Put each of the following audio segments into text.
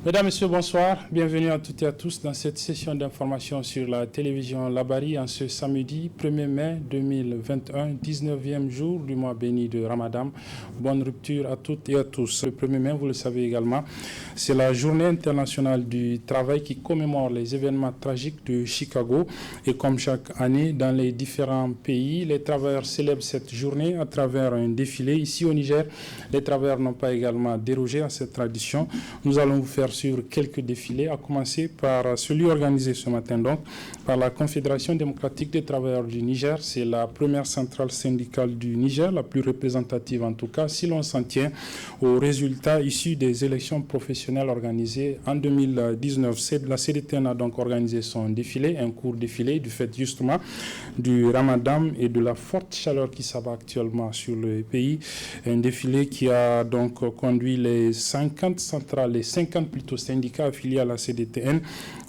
Mesdames, Messieurs, bonsoir. Bienvenue à toutes et à tous dans cette session d'information sur la télévision Labari en ce samedi 1er mai 2021, 19e jour du mois béni de Ramadan. Bonne rupture à toutes et à tous. Le 1er mai, vous le savez également, c'est la journée internationale du travail qui commémore les événements tragiques de Chicago. Et comme chaque année, dans les différents pays, les travailleurs célèbrent cette journée à travers un défilé. Ici au Niger, les travailleurs n'ont pas également dérogé à cette tradition. Nous allons vous faire sur quelques défilés, à commencer par celui organisé ce matin donc par la Confédération démocratique des travailleurs du Niger. C'est la première centrale syndicale du Niger, la plus représentative en tout cas, si l'on s'en tient aux résultats issus des élections professionnelles organisées en 2019. La CDTN a donc organisé son défilé, un court défilé du fait justement du Ramadan et de la forte chaleur qui s'abat actuellement sur le pays. Un défilé qui a donc conduit les 50 centrales, les 50 plutôt syndicats affiliés à la CDTN,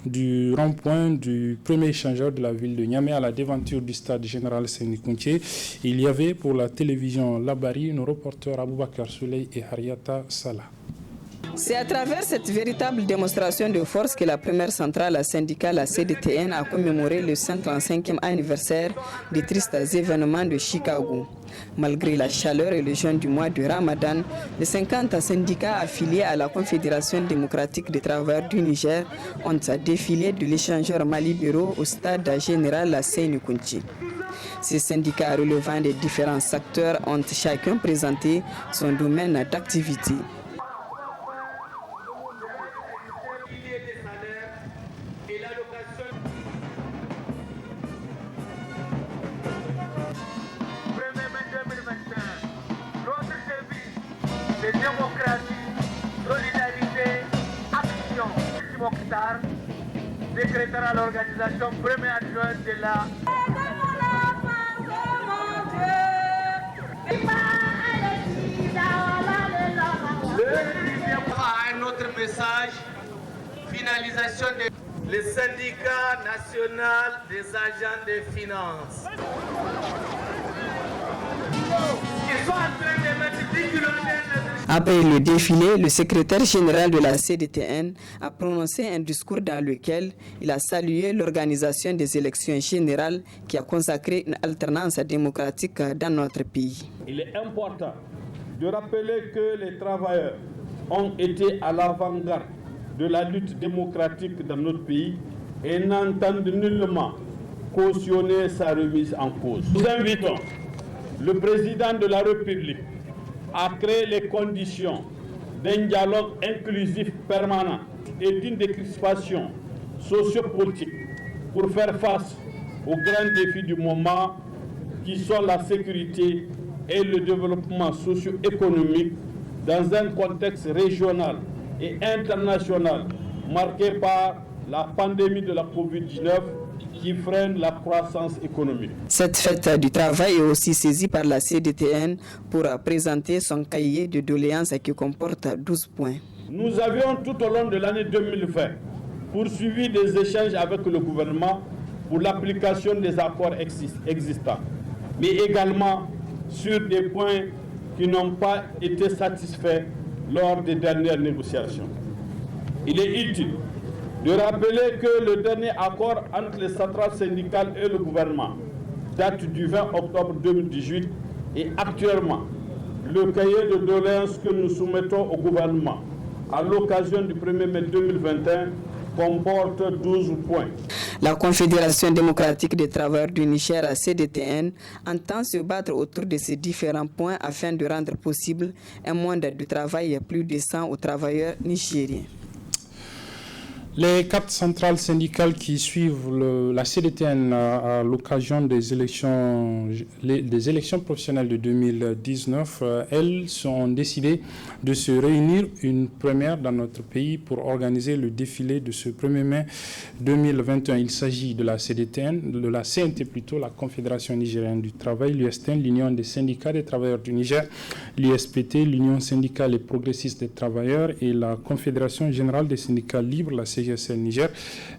du rond-point du premier échangeur de la ville de Niamey à la devanture du stade général Séné-Kountié. Il y avait pour la télévision Labari nos reporters Aboubakar Souley et Hariata Salah. C'est à travers cette véritable démonstration de force que la première centrale syndicale, la CDTN, a commémoré le 135e anniversaire des tristes événements de Chicago. Malgré la chaleur et le jeûne du mois de Ramadan, les 50 syndicats affiliés à la Confédération démocratique des travailleurs du Niger ont défilé de l'échangeur Mali-Bureau au stade général Séné-Kountié. Ces syndicats relevant des différents secteurs ont chacun présenté son domaine d'activité. Démocratie, solidarité, action. Mokhtar décrétera l'organisation première adjointe de la... Un autre message, finalisation des syndicats national des agents des finances. Ils sont en train de mettre 10 km. Après le défilé, le secrétaire général de la CDTN a prononcé un discours dans lequel il a salué l'organisation des élections générales qui a consacré une alternance démocratique dans notre pays. Il est important de rappeler que les travailleurs ont été à l'avant-garde de la lutte démocratique dans notre pays et n'entendent nullement cautionner sa remise en cause. Nous invitons le président de la République à créer les conditions d'un dialogue inclusif permanent et d'une décrispation sociopolitique pour faire face aux grands défis du moment qui sont la sécurité et le développement socio-économique dans un contexte régional et international marqué par la pandémie de la Covid-19 qui freine la croissance économique. Cette fête du travail est aussi saisie par la CDTN pour présenter son cahier de doléances qui comporte 12 points. Nous avions tout au long de l'année 2020 poursuivi des échanges avec le gouvernement pour l'application des accords existants, mais également sur des points qui n'ont pas été satisfaits lors des dernières négociations. Il est utile de rappeler que le dernier accord entre les centrales syndicales et le gouvernement date du 20 octobre 2018 et actuellement, le cahier de doléances que nous soumettons au gouvernement à l'occasion du 1er mai 2021 comporte 12 points. La Confédération démocratique des travailleurs du Niger, CDTN, entend se battre autour de ces différents points afin de rendre possible un monde de travail plus décent aux travailleurs nigériens. Les 4 centrales syndicales qui suivent la CDTN à l'occasion des élections professionnelles de 2019, elles ont décidé de se réunir, une première dans notre pays, pour organiser le défilé de ce 1er mai 2021. Il s'agit de la CDTN, de la CNT plutôt, la Confédération nigérienne du travail, l'USTN, l'Union des syndicats des travailleurs du Niger, l'USPT, l'Union syndicale et progressiste des travailleurs et la Confédération générale des syndicats libres, la CGT, CGSL Niger.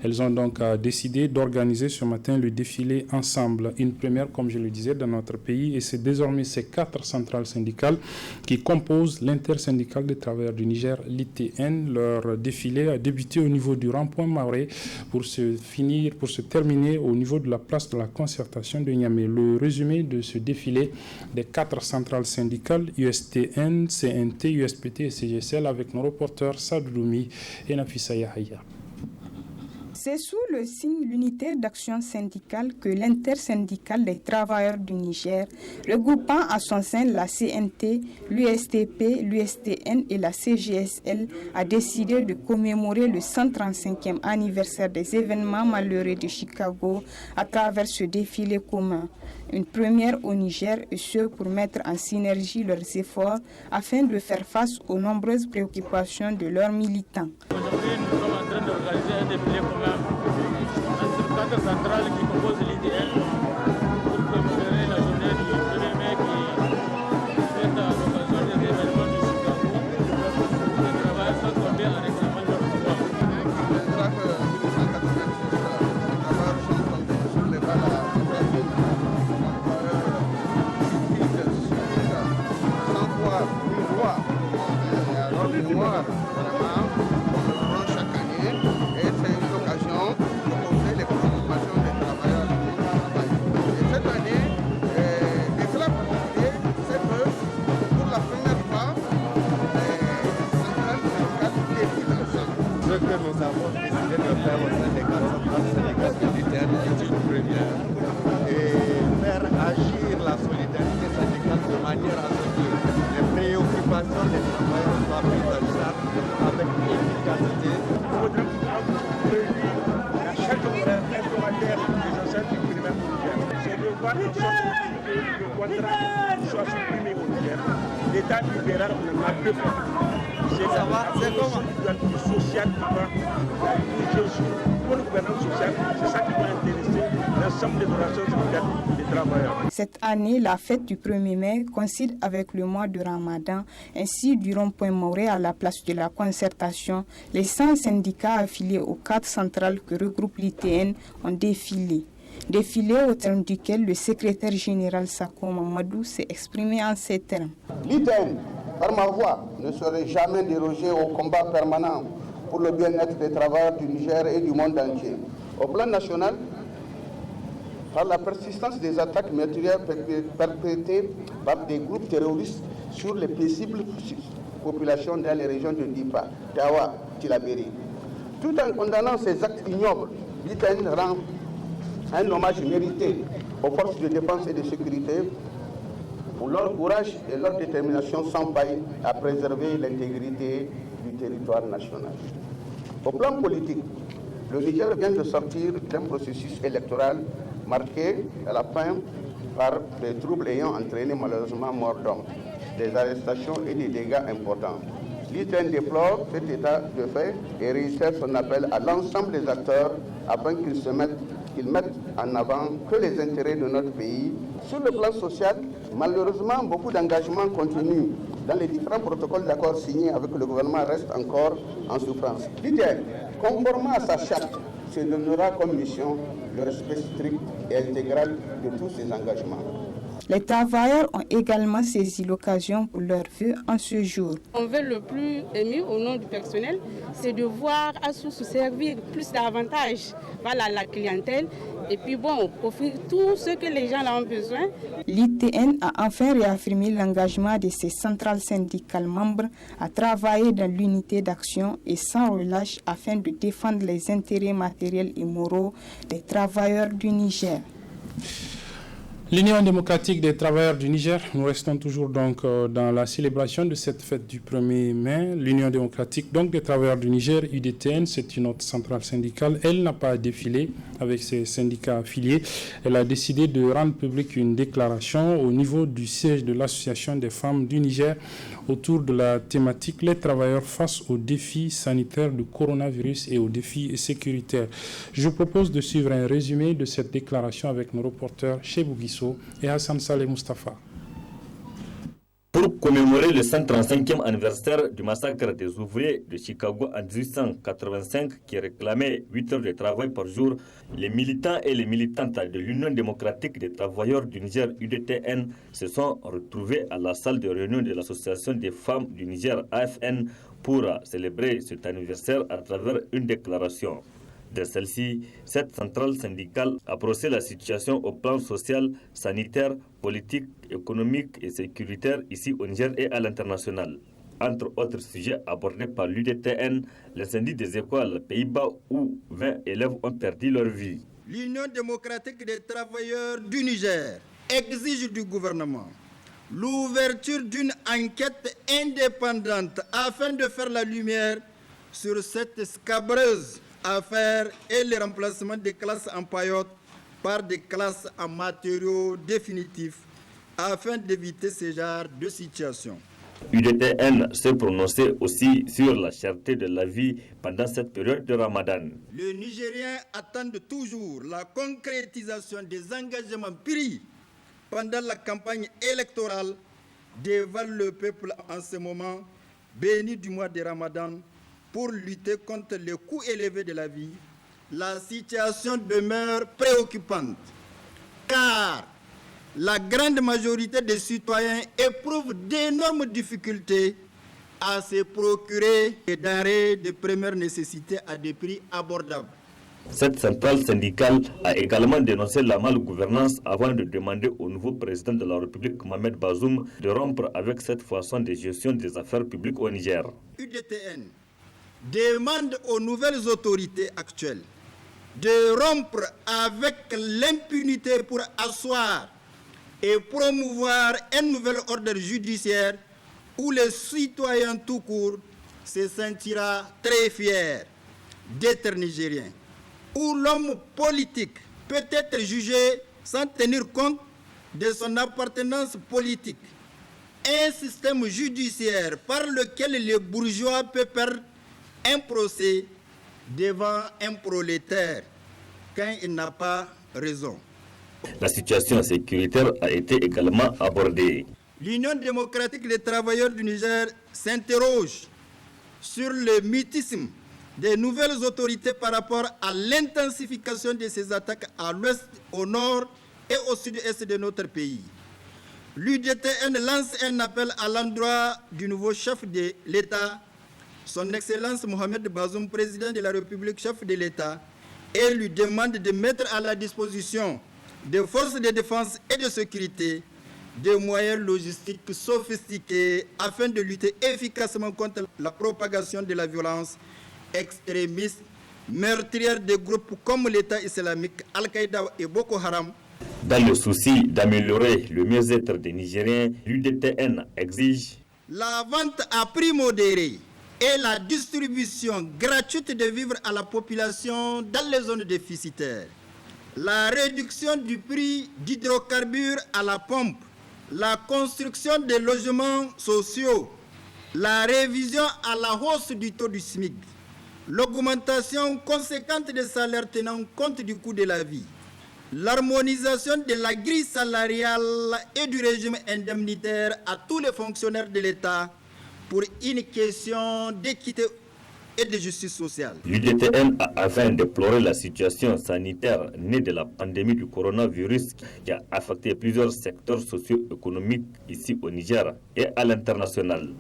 Elles ont donc décidé d'organiser ce matin le défilé ensemble. Une première, comme je le disais, dans notre pays. Et c'est désormais ces 4 centrales syndicales qui composent l'intersyndicale des travailleurs du Niger, l'ITN. Leur défilé a débuté au niveau du rond-point Maoré pour se terminer au niveau de la place de la concertation de Niamey. Le résumé de ce défilé des 4 centrales syndicales USTN, CNT, USPT et CGSL avec nos reporters Sadoudoumi et Nafissa Yahya. C'est sous le signe l'unité d'action syndicale que l'intersyndicale des travailleurs du Niger, regroupant à son sein la CNT, l'USTP, l'USTN et la CGSL, a décidé de commémorer le 135e anniversaire des événements malheureux de Chicago à travers ce défilé commun. Une première au Niger, et ce pour mettre en synergie leurs efforts afin de faire face aux nombreuses préoccupations de leurs militants. Aujourd'hui, nous sommes en train d'organiser un défilé commun entre 4 centrales qui composent l'IDN pour commémorer la journée du 1er mai qui fête à l'occasion des événements de Chicago. Les travailleurs sont tombés en réclamant leur pouvoir. Nous avons décidé de faire au sein des 4 centrales syndicales de l'ITN est une première et faire agir la solidarité syndicale de manière à ce que les préoccupations des travailleurs soient prises en charge avec efficacité. Il faudrait prévenir à chaque hebdomadaire des enseignes du primaire au Niger. C'est de voir en sorte que le contrat soit supprimé au Niger. L'État libéral n'a plus fait. C'est la sociale qui va bouger pour le gouvernement social. C'est ça qui va intéresser l'ensemble des relations syndicales des travailleurs. Cette année, la fête du 1er mai coïncide avec le mois de Ramadan. Ainsi, du rond-point Maoré à la place de la concertation, les 100 syndicats affiliés aux 4 centrales que regroupe l'ITN ont défilé. Défilé au terme duquel le secrétaire général Sako Mamadou s'est exprimé en ces termes. L'ITN, par ma voix, ne serait jamais dérogé au combat permanent pour le bien-être des travailleurs du Niger et du monde entier. Au plan national, par la persistance des attaques meurtrières perpétrées par des groupes terroristes sur les paisibles populations dans les régions de Difa, Tawa, Tilaberi. Tout en condamnant ces actes ignobles, l'ITN rend un hommage mérité aux forces de défense et de sécurité pour leur courage et leur détermination sans faille à préserver l'intégrité du territoire national. Au plan politique, le Niger vient de sortir d'un processus électoral marqué à la fin par des troubles ayant entraîné malheureusement mort d'hommes, des arrestations et des dégâts importants. L'ITN déplore cet état de fait et réitère son appel à l'ensemble des acteurs afin qu'ils mettent en avant que les intérêts de notre pays. Sur le plan social, malheureusement, beaucoup d'engagements contenus dans les différents protocoles d'accord signés avec le gouvernement restent encore en souffrance. L'ITN, conformément à sa charte, se donnera comme mission le respect strict et intégral de tous ces engagements. Les travailleurs ont également saisi l'occasion pour leur vœu en ce jour. On veut le plus ému au nom du personnel, c'est de voir ASSO se servir plus davantage la clientèle et puis offrir tout ce que les gens ont besoin. L'ITN a enfin réaffirmé l'engagement de ses centrales syndicales membres à travailler dans l'unité d'action et sans relâche afin de défendre les intérêts matériels et moraux des travailleurs du Niger. L'Union démocratique des travailleurs du Niger, nous restons toujours donc dans la célébration de cette fête du 1er mai. L'Union démocratique donc des travailleurs du Niger, UDTN, c'est une autre centrale syndicale. Elle n'a pas défilé avec ses syndicats affiliés. Elle a décidé de rendre publique une déclaration au niveau du siège de l'Association des femmes du Niger autour de la thématique « Les travailleurs face aux défis sanitaires du coronavirus et aux défis sécuritaires ». Je propose de suivre un résumé de cette déclaration avec nos reporters Chebou Guisso et Hassan Saleh Mustafa. Pour commémorer le 135e anniversaire du massacre des ouvriers de Chicago en 1885 qui réclamait 8 heures de travail par jour, les militants et les militantes de l'Union démocratique des travailleurs du Niger UDTN se sont retrouvés à la salle de réunion de l'Association des femmes du Niger AFN pour célébrer cet anniversaire à travers une déclaration. De celle-ci, cette centrale syndicale a procédé la situation au plan social, sanitaire, politique, économique et sécuritaire ici au Niger et à l'international. Entre autres sujets abordés par l'UDTN, l'incendie des écoles Pays-Bas où 20 élèves ont perdu leur vie. L'Union démocratique des travailleurs du Niger exige du gouvernement l'ouverture d'une enquête indépendante afin de faire la lumière sur cette scabreuse affaire et le remplacement des classes en paillotes par des classes en matériaux définitifs afin d'éviter ce genre de situation. UDTN s'est prononcé aussi sur la cherté de la vie pendant cette période de Ramadan. Les Nigériens attendent toujours la concrétisation des engagements pris pendant la campagne électorale devant le peuple en ce moment béni du mois de Ramadan pour lutter contre les coûts élevés de la vie. La situation demeure préoccupante car la grande majorité des citoyens éprouvent d'énormes difficultés à se procurer des denrées de première nécessité à des prix abordables. Cette centrale syndicale a également dénoncé la malgouvernance avant de demander au nouveau président de la République, Mohamed Bazoum, de rompre avec cette façon de gestion des affaires publiques au Niger. UDTN demande aux nouvelles autorités actuelles de rompre avec l'impunité pour asseoir et promouvoir un nouvel ordre judiciaire où le citoyen tout court se sentira très fier d'être nigérien, où l'homme politique peut être jugé sans tenir compte de son appartenance politique, un système judiciaire par lequel les bourgeois peuvent perdre un procès devant un prolétaire quand il n'a pas raison. La situation sécuritaire a été également abordée. L'Union démocratique des travailleurs du Niger s'interroge sur le mutisme des nouvelles autorités par rapport à l'intensification de ces attaques à l'ouest, au nord et au sud-est de notre pays. L'UDTN lance un appel à l'endroit du nouveau chef de l'État, son Excellence Mohamed Bazoum, président de la République, chef de l'État, et lui demande de mettre à la disposition des forces de défense et de sécurité des moyens logistiques sophistiqués afin de lutter efficacement contre la propagation de la violence extrémiste, meurtrière des groupes comme l'État islamique, Al-Qaïda et Boko Haram. Dans le souci d'améliorer le mieux-être des Nigériens, l'UDTN exige la vente à prix modéré et la distribution gratuite de vivres à la population dans les zones déficitaires, la réduction du prix d'hydrocarbures à la pompe, la construction de logements sociaux, la révision à la hausse du taux du SMIC, l'augmentation conséquente des salaires tenant compte du coût de la vie, l'harmonisation de la grille salariale et du régime indemnitaire à tous les fonctionnaires de l'État pour une question d'équité et de justice sociale. L'UDTN a afin de déplorer la situation sanitaire née de la pandémie du coronavirus qui a affecté plusieurs secteurs socio-économiques ici au Niger et à l'international.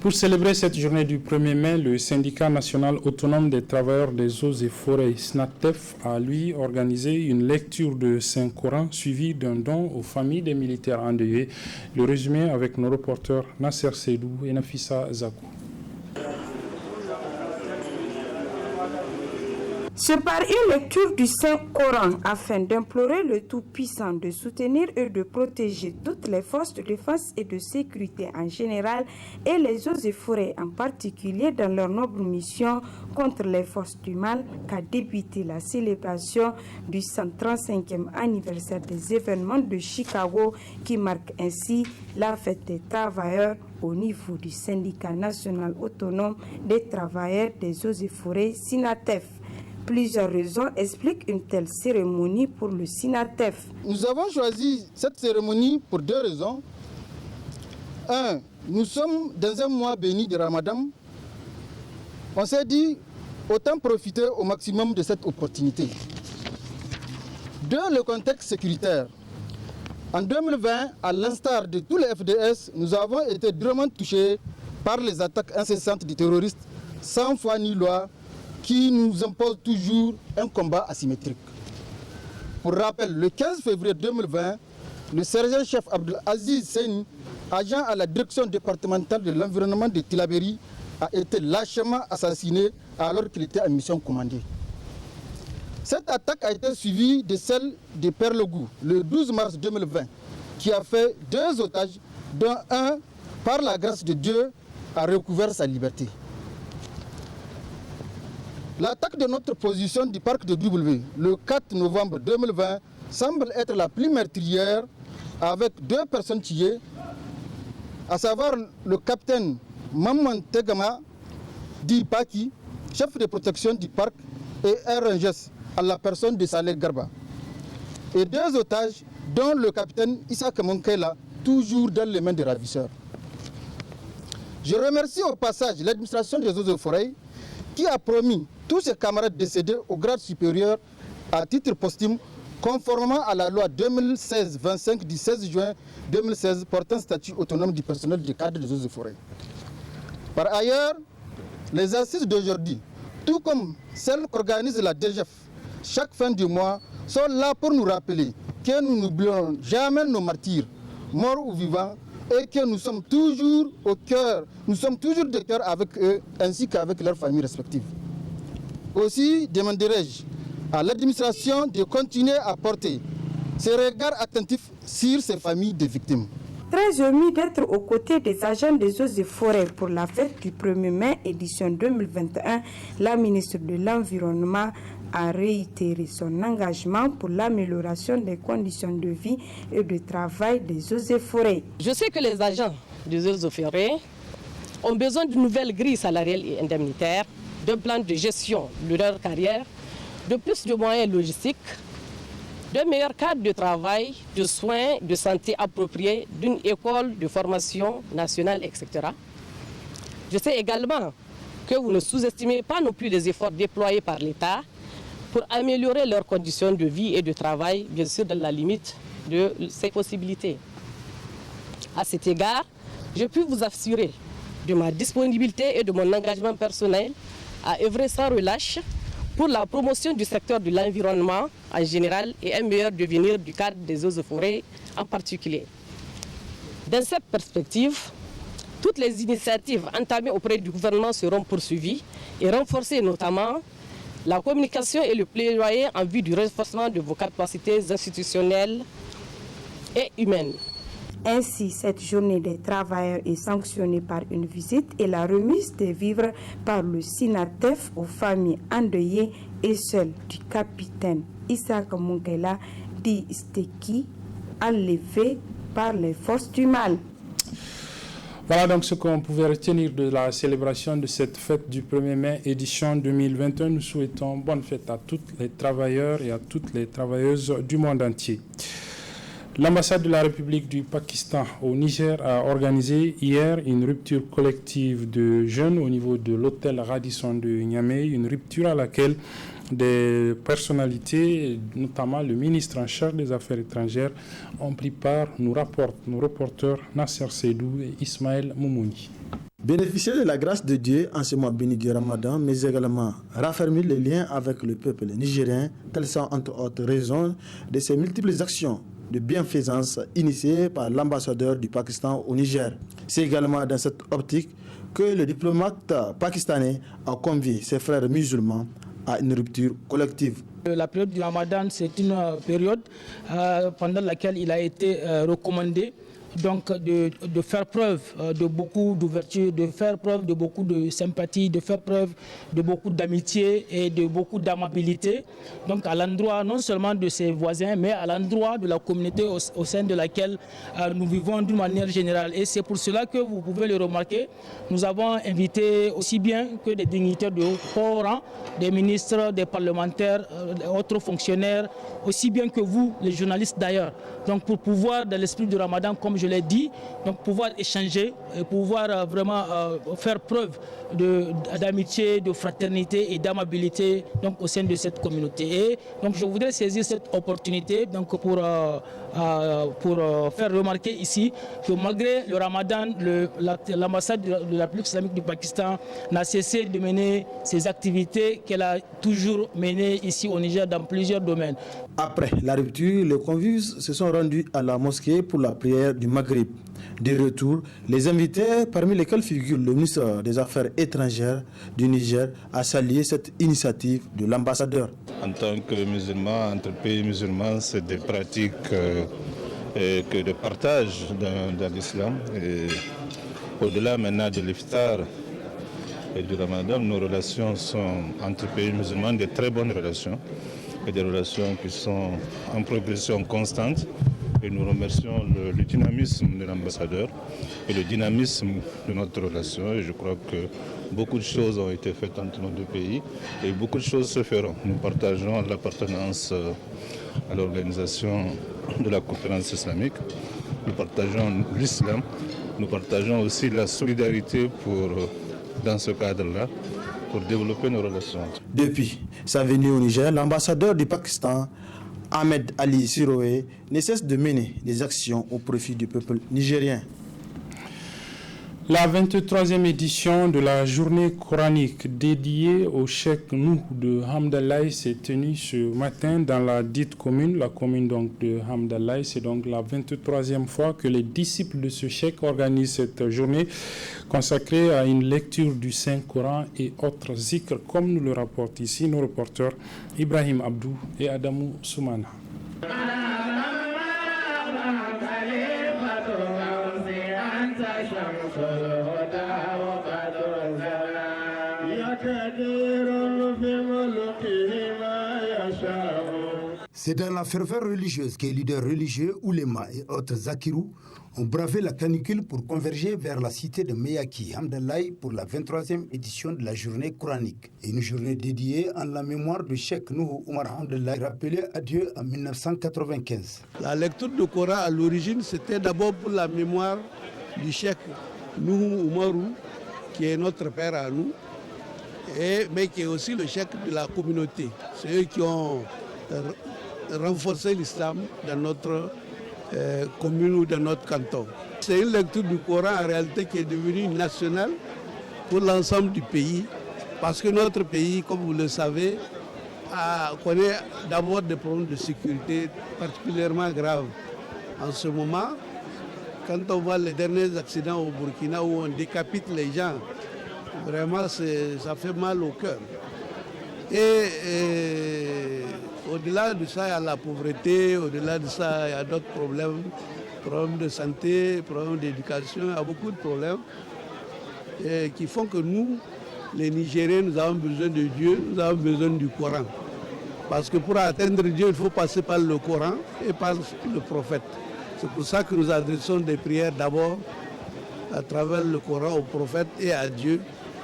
Pour célébrer cette journée du 1er mai, le syndicat national autonome des travailleurs des eaux et forêts, SNATEF, a lui organisé une lecture de Saint-Coran suivie d'un don aux familles des militaires endeuillés. Le résumé avec nos reporters Nasser Seydou et Nafissa Zakou. C'est par une lecture du Saint-Coran afin d'implorer le Tout-Puissant de soutenir et de protéger toutes les forces de défense et de sécurité en général et les eaux et forêts en particulier dans leur noble mission contre les forces du mal qu'a débuté la célébration du 135e anniversaire des événements de Chicago qui marque ainsi la fête des travailleurs au niveau du syndicat national autonome des travailleurs des eaux et forêts SNATEF. Plusieurs raisons expliquent une telle cérémonie pour le SNATEF. Nous avons choisi cette cérémonie pour deux raisons. nous sommes dans un mois béni de Ramadan. On s'est dit, autant profiter au maximum de cette opportunité. Dans le contexte sécuritaire, en 2020, à l'instar de tous les FDS, nous avons été durement touchés par les attaques incessantes des terroristes sans foi ni loi qui nous imposent toujours un combat asymétrique. Pour rappel, le 15 février 2020, le sergent-chef Abdelaziz Seni, agent à la direction départementale de l'environnement de Tillabéri, a été lâchement assassiné alors qu'il était en mission commandée. Cette attaque a été suivie de celle de Perlegou le 12 mars 2020, qui a fait 2 otages, dont un, par la grâce de Dieu, a recouvert sa liberté. L'attaque de notre position du parc de W le 4 novembre 2020 semble être la plus meurtrière, avec 2 personnes tuées, à savoir le capitaine Maman Tegama dit Paki, chef de protection du parc, et un rangers à la personne de Saleh Garba. Et 2 otages, dont le capitaine Issa Kamonkela, toujours dans les mains des ravisseurs. Je remercie au passage l'administration des eaux et forêts qui a promis tous ses camarades décédés au grade supérieur à titre posthume, conformément à la loi 2016-25 du 16 juin 2016 portant statut autonome du personnel du cadre des eaux et forêts. Par ailleurs, les assises d'aujourd'hui, tout comme celles qu'organise la DGF chaque fin du mois, sont là pour nous rappeler que nous n'oublions jamais nos martyrs, morts ou vivants, et que nous sommes toujours au cœur, nous sommes toujours de cœur avec eux ainsi qu'avec leurs familles respectives. Aussi demanderai-je à l'administration de continuer à porter ses regards attentifs sur ces familles de victimes. Très ému d'être aux côtés des agents des eaux et forêts pour la fête du 1er mai édition 2021, la ministre de l'Environnement a réitéré son engagement pour l'amélioration des conditions de vie et de travail des eaux et forêts. Je sais que les agents des eaux et forêts ont besoin d'une nouvelle grille salariale et indemnitaire, d'un plan de gestion de leur carrière, de plus de moyens logistiques, de meilleurs cadres de travail, de soins, de santé appropriés, d'une école de formation nationale, etc. Je sais également que vous ne sous-estimez pas non plus les efforts déployés par l'État pour améliorer leurs conditions de vie et de travail, bien sûr dans la limite de ses possibilités. À cet égard, je puis vous assurer de ma disponibilité et de mon engagement personnel à œuvrer sans relâche pour la promotion du secteur de l'environnement en général et un meilleur devenir du cadre des eaux et forêts en particulier. Dans cette perspective, toutes les initiatives entamées auprès du gouvernement seront poursuivies et renforcées, notamment la communication et le plaidoyer en vue du renforcement de vos capacités institutionnelles et humaines. Ainsi, cette journée des travailleurs est sanctionnée par une visite et la remise des vivres par le SINATEF aux familles endeuillées et seules du capitaine Issa Kamonkela dit Steki, enlevé par les forces du mal. Voilà donc ce qu'on pouvait retenir de la célébration de cette fête du 1er mai édition 2021. Nous souhaitons bonne fête à tous les travailleurs et à toutes les travailleuses du monde entier. L'ambassade de la République du Pakistan au Niger a organisé hier une rupture collective de jeunes au niveau de l'hôtel Radisson de Niamey, une rupture à laquelle des personnalités, notamment le ministre en charge des Affaires étrangères, ont pris part, nous rapportent nos reporters Nasser Seydou et Ismaël Moumouni. Bénéficier de la grâce de Dieu en ce mois béni du Ramadan, mais également raffermir les liens avec le peuple nigérien, telles sont entre autres raisons de ces multiples actions de bienfaisance initiées par l'ambassadeur du Pakistan au Niger. C'est également dans cette optique que le diplomate pakistanais a convié ses frères musulmans à une rupture collective. La période du Ramadan, c'est une période pendant laquelle il a été recommandé donc de faire preuve de beaucoup d'ouverture, de faire preuve de beaucoup de sympathie, de faire preuve de beaucoup d'amitié et de beaucoup d'amabilité, donc à l'endroit non seulement de ses voisins, mais à l'endroit de la communauté au sein de laquelle nous vivons d'une manière générale. Et c'est pour cela que vous pouvez le remarquer, nous avons invité aussi bien que des dignitaires de haut rang, des ministres, des parlementaires, autres fonctionnaires, aussi bien que vous, les journalistes d'ailleurs. Donc pour pouvoir, dans l'esprit du Ramadan, comme je l'ai dit, donc pouvoir échanger et pouvoir vraiment faire preuve d'amitié, de fraternité et d'amabilité donc, au sein de cette communauté. Et donc je voudrais saisir cette opportunité donc, pour faire remarquer ici que malgré le Ramadan, l'ambassade de la République islamique du Pakistan n'a cessé de mener ses activités qu'elle a toujours menées ici au Niger dans plusieurs domaines. Après la rupture, les convives se sont rendus à la mosquée pour la prière du Maghrib. De retour, les invités, parmi lesquels figure le ministre des Affaires étrangères du Niger, a salué cette initiative de l'ambassadeur. En tant que musulman, entre pays musulmans, c'est des pratiques que de partage dans l'islam. Au-delà maintenant de l'iftar et du Ramadan, nos relations sont entre pays musulmans de très bonnes relations et des relations qui sont en progression constante. Et nous remercions le dynamisme de l'ambassadeur et le dynamisme de notre relation. Et je crois que beaucoup de choses ont été faites entre nos deux pays et beaucoup de choses se feront. Nous partageons l'appartenance à l'organisation de la conférence islamique. Nous partageons l'islam. Nous partageons aussi la solidarité dans ce cadre-là, pour développer nos relations. Depuis sa venue au Niger, l'ambassadeur du Pakistan, Ahmed Ali Siroé, ne cesse de mener des actions au profit du peuple nigérien. La 23e édition de la journée coranique dédiée au Cheikh Nuh de Hamdallaye s'est tenue ce matin dans la dite commune, la commune donc de Hamdallaye. C'est donc la 23e fois que les disciples de ce cheikh organisent cette journée consacrée à une lecture du Saint-Coran et autres zikrs, comme nous le rapportent ici nos reporters Ibrahim Abdou et Adamou Soumana. C'est dans la ferveur religieuse que les leaders religieux, oulémas et autres zakirous ont bravé la canicule pour converger vers la cité de Meyaki, Hamdallaye, pour la 23e édition de la journée coranique. Une journée dédiée en la mémoire du Cheikh Nuh Omar Hamdallaye, rappelé à Dieu en 1995. La lecture du Coran à l'origine, c'était d'abord pour la mémoire du Cheikh Nuh Oumarou, qui est notre père à nous, mais qui est aussi le Cheikh de la communauté. C'est eux qui ont renforcer l'islam dans notre commune ou dans notre canton. C'est une lecture du Coran en réalité qui est devenue nationale pour l'ensemble du pays, parce que notre pays, comme vous le savez, connaît d'abord des problèmes de sécurité particulièrement graves. En ce moment, quand on voit les derniers accidents au Burkina où on décapite les gens, vraiment ça fait mal au cœur. Et au-delà de ça, il y a la pauvreté, au-delà de ça, il y a d'autres problèmes de santé, problèmes d'éducation, il y a beaucoup de problèmes qui font que nous, les Nigériens, nous avons besoin de Dieu, nous avons besoin du Coran. Parce que pour atteindre Dieu, il faut passer par le Coran et par le prophète. C'est pour ça que nous adressons des prières d'abord à travers le Coran au prophète et à Dieu,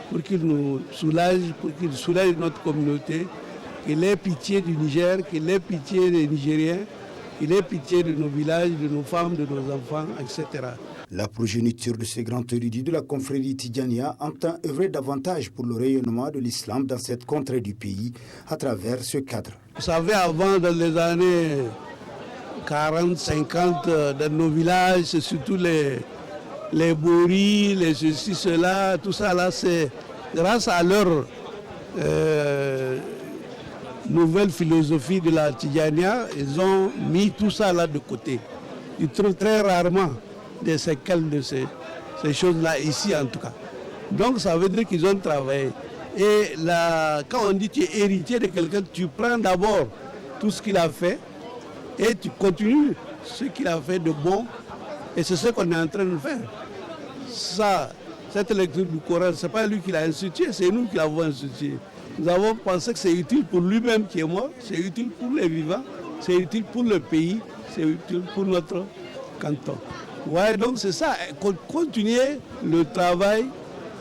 pour qu'il nous soulage, pour qu'il soulage notre communauté, qu'il ait pitié du Niger, qu'il ait pitié des Nigériens, qu'il ait pitié de nos villages, de nos femmes, de nos enfants, etc. La progéniture de ces grands érudits de la confrérie Tidjania entend œuvrer davantage pour le rayonnement de l'islam dans cette contrée du pays à travers ce cadre. Vous savez, avant, dans les années 40, 50, dans nos villages, c'est surtout les boris, les ceci, cela, tout ça là, c'est grâce à leur nouvelle philosophie de la Tidjania, ils ont mis tout ça là de côté. Ils trouvent très rarement des séquelles de ces choses-là ici en tout cas. Donc ça veut dire qu'ils ont travaillé. Et là, quand on dit que tu es héritier de quelqu'un, tu prends d'abord tout ce qu'il a fait et tu continues ce qu'il a fait de bon. Et c'est ce qu'on est en train de faire. Ça, cette lecture du Coran, ce n'est pas lui qui l'a institué, c'est nous qui l'avons institué. Nous avons pensé que c'est utile pour lui-même qui est mort, c'est utile pour les vivants, c'est utile pour le pays, c'est utile pour notre canton. Ouais, donc c'est ça, continuer le travail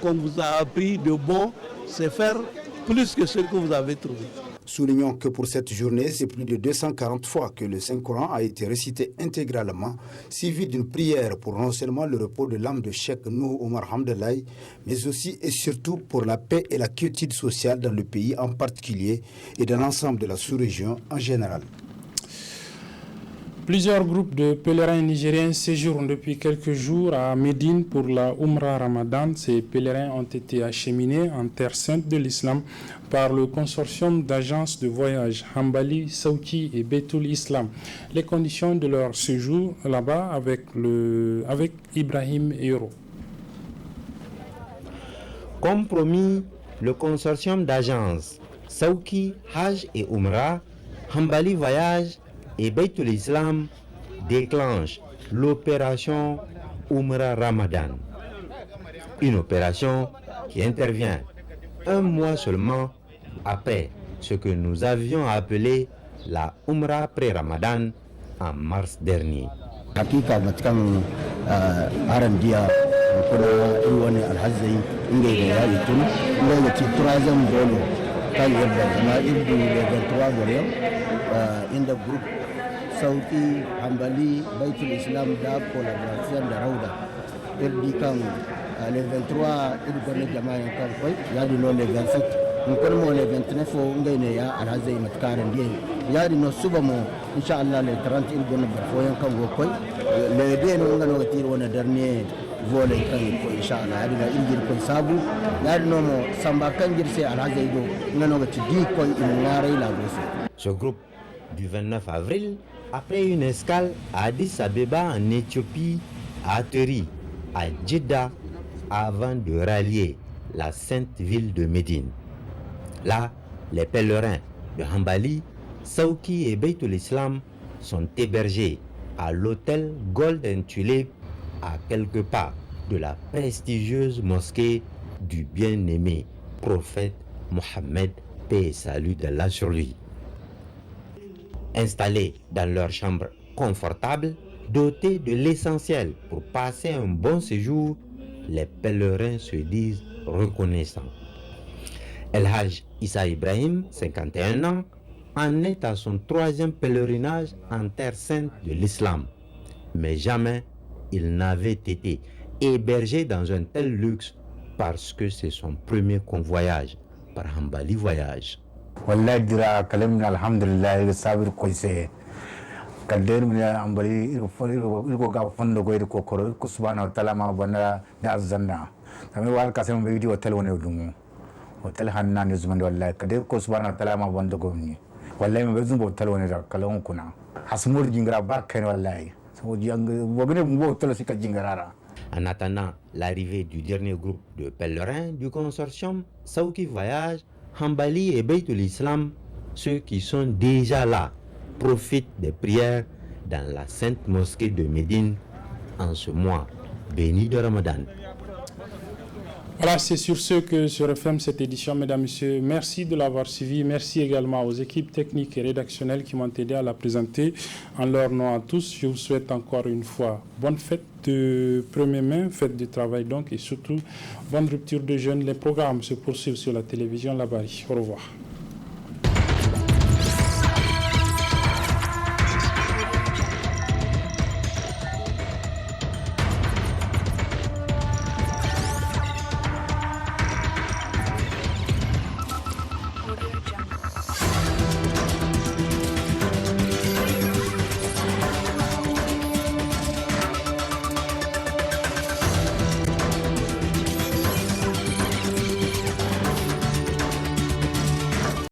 qu'on vous a appris de bon, c'est faire plus que ce que vous avez trouvé. Soulignons que pour cette journée, c'est plus de 240 fois que le Saint-Coran a été récité intégralement, suivi d'une prière pour non seulement le repos de l'âme de Cheikh Nouh Omar Hamdallahi, mais aussi et surtout pour la paix et la quiétude sociale dans le pays en particulier et dans l'ensemble de la sous-région en général. Plusieurs groupes de pèlerins nigériens séjournent depuis quelques jours à Médine pour la Umrah Ramadan. Ces pèlerins ont été acheminés en terre sainte de l'islam par le consortium d'agences de voyage Hambali, Sauki et Beitul Islam. Les conditions de leur séjour là-bas avec Ibrahim Euro. Comme promis, le consortium d'agences Sauki, Hajj et Umrah, Hambali Voyage et Beitul Islam déclenche l'opération Umrah Ramadan. Une opération qui intervient un mois seulement après ce que nous avions appelé la Umrah pré-Ramadan en mars dernier. Sauti Hambali Beitul Islam da collaboration da Rauda irdi kan le 23 irgone jama'a kan koi ya di no le 27 mun mo le 29 fo ngene ya alhazai matkaran die ya di no suba mo insha Allah le 30 irgone barfo yan kan go koi le de no ngano tir wona dernier volet kan ko insha Allah ya di na injir ko sabu ya di no mo samba kan girse alhazai do ngano ga di koi in ngare la goso. Ce groupe du 29 avril, après une escale à Addis Abeba en Éthiopie, a atterri à Jeddah avant de rallier la sainte ville de Médine. Là, les pèlerins de Hambali, Sauki et Beitul Islam sont hébergés à l'hôtel Golden Tulip à quelques pas de la prestigieuse mosquée du bien-aimé prophète Mohammed, paix et salut d'Allah sur lui. Installés dans leur chambre confortable, dotés de l'essentiel pour passer un bon séjour, les pèlerins se disent reconnaissants. El Hajj Issa Ibrahim, 51 ans, en est à son 3e pèlerinage en terre sainte de l'islam. Mais jamais il n'avait été hébergé dans un tel luxe parce que c'est son premier convoyage par Hambali Voyage. والله درا كلامنا الحمد لله صابر كويسه كدير من امبري يركو غا فندو غير كوكور سبحانه وتعالى ما بنا نعزنا تمي وال كاسم فيديو هوتيل ونودمو هوتيل حنان يزمن والله كدير كو سبحانه وتعالى ما بندو غني والله ما بزم هوتيل وني كلام كنا حسمور جينغرا باكن والله سو جينغ وغني هوتيل سيكا جينغرا. En attendant l'arrivée du dernier groupe de pèlerins du consortium Sauki Voyage, Hambali et Beitul Islam, ceux qui sont déjà là, profitent des prières dans la sainte mosquée de Médine en ce mois béni de Ramadan. Voilà, c'est sur ce que se referme cette édition, mesdames, messieurs. Merci de l'avoir suivi. Merci également aux équipes techniques et rédactionnelles qui m'ont aidé à la présenter. En leur nom à tous, je vous souhaite encore une fois bonne fête de 1er mai, fête du travail donc, et surtout bonne rupture de jeûne. Les programmes se poursuivent sur la télévision Labari. Au revoir.